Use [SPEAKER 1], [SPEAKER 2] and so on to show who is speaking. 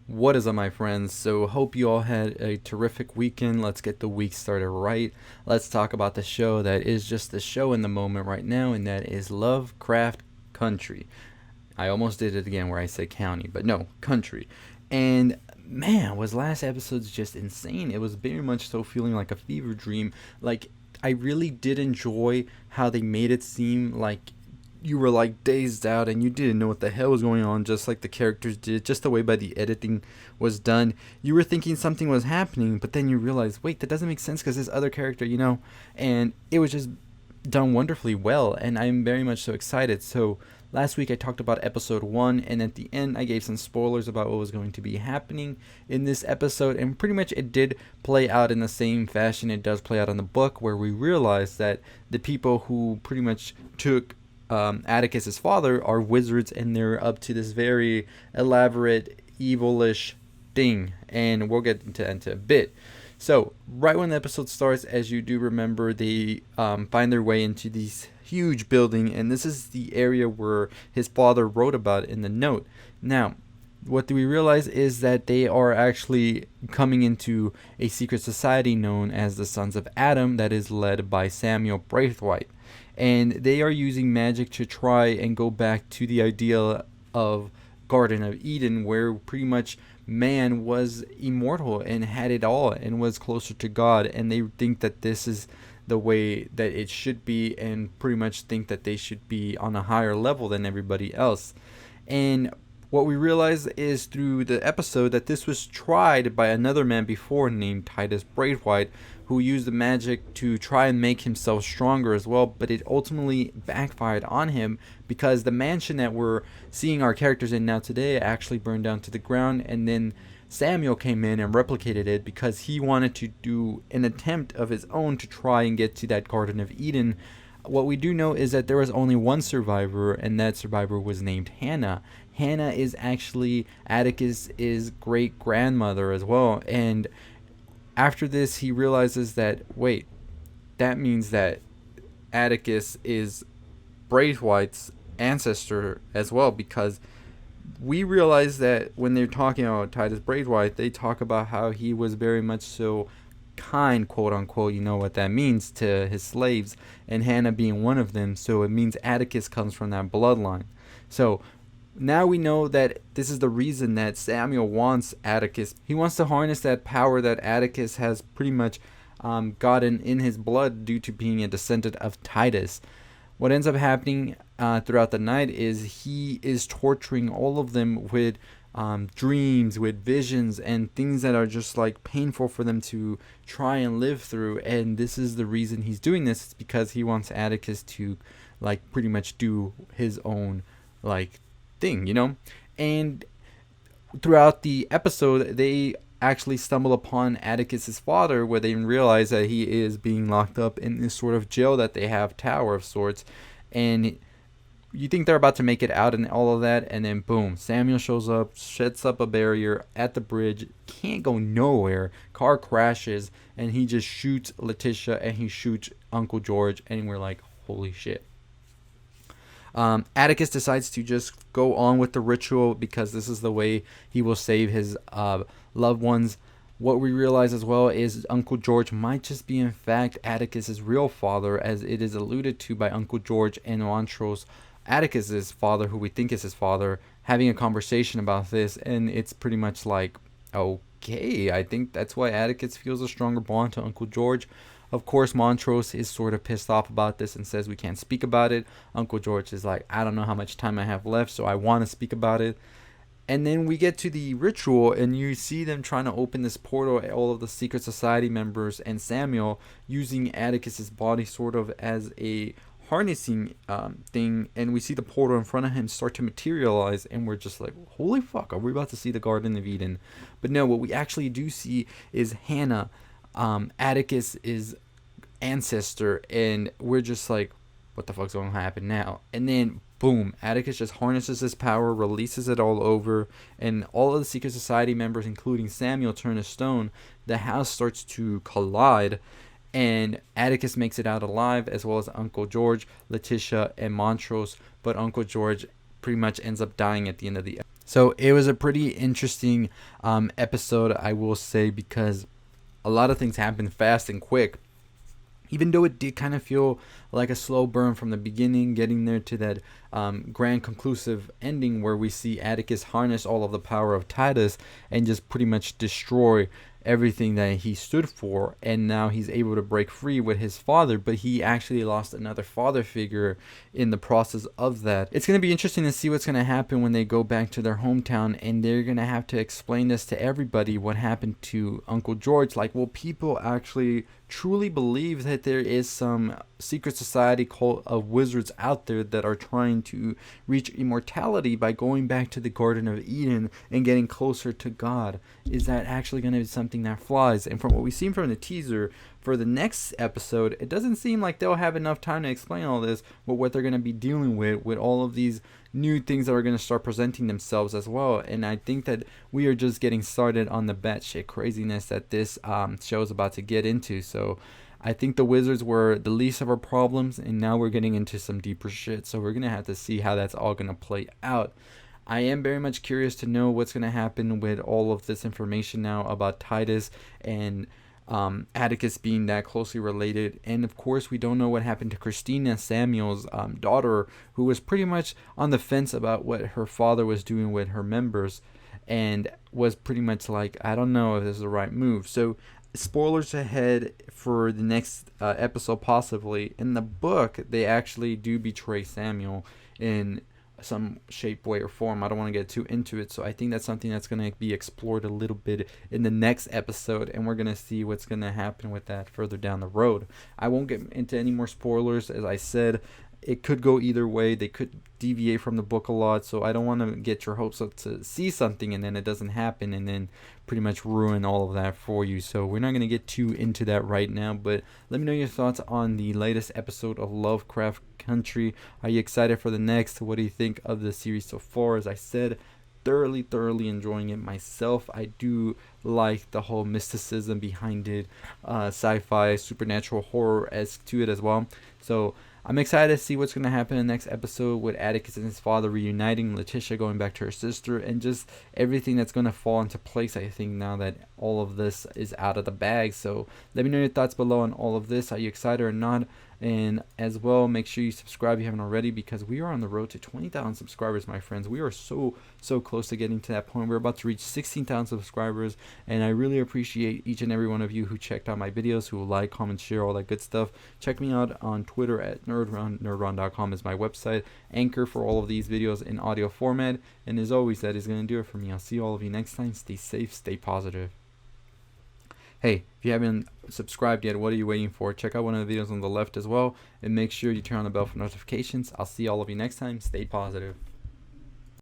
[SPEAKER 1] What is up, my friends? So, hope you all had a terrific weekend. Let's get the week started right. Let's talk about the show that is just the show in the moment right now, and that is Lovecraft Country. I almost did it again where I say county, but no, country. And man, was last episode's just insane. It was very much so feeling like a fever dream. Like, I really did enjoy how they made it seem like you were like dazed out and you didn't know what the hell was going on, just like the characters did, just the way by the editing was done. You were thinking something was happening, but then you realized, wait, that doesn't make sense because this other character. And it was just done wonderfully well, and I'm very much so excited. So last week I talked about episode 1, and at the end I gave some spoilers about what was going to be happening in this episode, and pretty much it did play out in the same fashion it does play out in the book, where we realized that the people who pretty much took Atticus's father are wizards, and they're up to this very elaborate, evilish thing, and we'll get into a bit. So, right when the episode starts, as you do remember, they find their way into this huge building, and this is the area where his father wrote about in the note. Now, what do we realize is that they are actually coming into a secret society known as the Sons of Adam that is led by Samuel Braithwaite. And they are using magic to try and go back to the idea of Garden of Eden, where pretty much man was immortal and had it all and was closer to God. And they think that this is the way that it should be, and pretty much think that they should be on a higher level than everybody else. And what we realize is through the episode that this was tried by another man before named Titus Braithwaite, who used the magic to try and make himself stronger as well, but it ultimately backfired on him because the mansion that we're seeing our characters in now today actually burned down to the ground, and then Samuel came in and replicated it because he wanted to do an attempt of his own to try and get to that Garden of Eden. What we do know is that there was only one survivor, and that survivor was named Hannah. Hannah is actually Atticus's great grandmother as well, and after this he realizes that, wait, that means that Atticus is Braithwaite's ancestor as well, because we realize that when they're talking about Titus Braithwaite, they talk about how he was very much so kind, quote unquote, you know what that means, to his slaves, and Hannah being one of them, so it means Atticus comes from that bloodline. So now we know that this is the reason that Samuel wants Atticus. He wants to harness that power that Atticus has pretty much gotten in his blood due to being a descendant of Titus. What ends up happening throughout the night is he is torturing all of them with dreams, with visions, and things that are just like painful for them to try and live through. And this is the reason he's doing this. It's because he wants Atticus to like pretty much do his own like thing. And throughout the episode, they actually stumble upon Atticus's father, where they realize that he is being locked up in this sort of jail that they have, tower of sorts. And you think they're about to make it out and all of that, and then boom, Samuel shows up, sets up a barrier at the bridge, can't go nowhere, car crashes, and he just shoots Letitia and he shoots Uncle George, and we're like, holy shit. Atticus decides to just go on with the ritual because this is the way he will save his loved ones. What we realize as well is Uncle George might just be in fact Atticus's real father, as it is alluded to by Uncle George and Montrose, Atticus's father, who we think is his father, having a conversation about this. And it's pretty much like, okay, I think that's why Atticus feels a stronger bond to Uncle George. Of course, Montrose is sort of pissed off about this and says we can't speak about it. Uncle George is like, I don't know how much time I have left, so I want to speak about it. And then we get to the ritual, and you see them trying to open this portal, all of the secret society members and Samuel using Atticus's body sort of as a harnessing thing. And we see the portal in front of him start to materialize, and we're just like, holy fuck, are we about to see the Garden of Eden? But no, what we actually do see is Hannah, Atticus is ancestor, and we're just like, what the fuck's going to happen now? And then boom, Atticus just harnesses his power, releases it all over, and all of the secret society members, including Samuel, turn to stone. The house starts to collide, and Atticus makes it out alive, as well as Uncle George, Letitia, and Montrose. But Uncle George pretty much ends up dying at the end of the So it was a pretty interesting episode, I will say, because a lot of things happened fast and quick. Even though it did kind of feel like a slow burn from the beginning, getting there to that grand conclusive ending where we see Atticus harness all of the power of Titus and just pretty much destroy everything that he stood for, and now he's able to break free with his father, but he actually lost another father figure in the process of that. It's going to be interesting to see what's going to happen when they go back to their hometown and they're going to have to explain this to everybody, what happened to Uncle George. Like, will people actually truly believe that there is some secret society cult of wizards out there that are trying to reach immortality by going back to the Garden of Eden and getting closer to God? Is that actually going to be something that flies? And from what we've seen from the teaser for the next episode, it doesn't seem like they'll have enough time to explain all this, but what they're going to be dealing with all of these new things that are going to start presenting themselves as well. And I think that we are just getting started on the batshit craziness that this show is about to get into. So I think the wizards were the least of our problems, and now we're getting into some deeper shit. So we're going to have to see how that's all going to play out. I am very much curious to know what's going to happen with all of this information now about Titus and Atticus being that closely related. And of course, we don't know what happened to Christina, Samuel's daughter, who was pretty much on the fence about what her father was doing with her members and was pretty much like, I don't know if this is the right move. So spoilers ahead for the next episode, possibly. In the book, they actually do betray Samuel in some shape, way, or form. I don't want to get too into it, so I think that's something that's going to be explored a little bit in the next episode, and we're going to see what's going to happen with that further down the road. I won't get into any more spoilers. As I said, it could go either way. They could deviate from the book a lot, so I don't want to get your hopes up to see something and then it doesn't happen and then pretty much ruin all of that for you. So we're not going to get too into that right now, but let me know your thoughts on the latest episode of Lovecraft Country. Are you excited for the next? What do you think of the series so far? As I said, thoroughly enjoying it myself. I do like the whole mysticism behind it, sci-fi, supernatural horror-esque to it as well. So I'm excited to see what's going to happen in the next episode with Atticus and his father reuniting, Letitia going back to her sister, and just everything that's going to fall into place, I think, now that all of this is out of the bag. So let me know your thoughts below on all of this. Are you excited or not? And as well, make sure you subscribe if you haven't already, because we are on the road to 20,000 subscribers, my friends. We are so close to getting to that point. We're about to reach 16,000 subscribers, and I really appreciate each and every one of you who checked out my videos, who like, comment, share, all that good stuff. Check me out on Twitter at nerdron. Nerdron.com is my website. Anchor for all of these videos in audio format. And as always, that is going to do it for me. I'll see all of you next time. Stay safe, stay positive. Hey, if you haven't subscribed yet, what are you waiting for? Check out one of the videos on the left as well, and make sure you turn on the bell for notifications. I'll see all of you next time. Stay positive.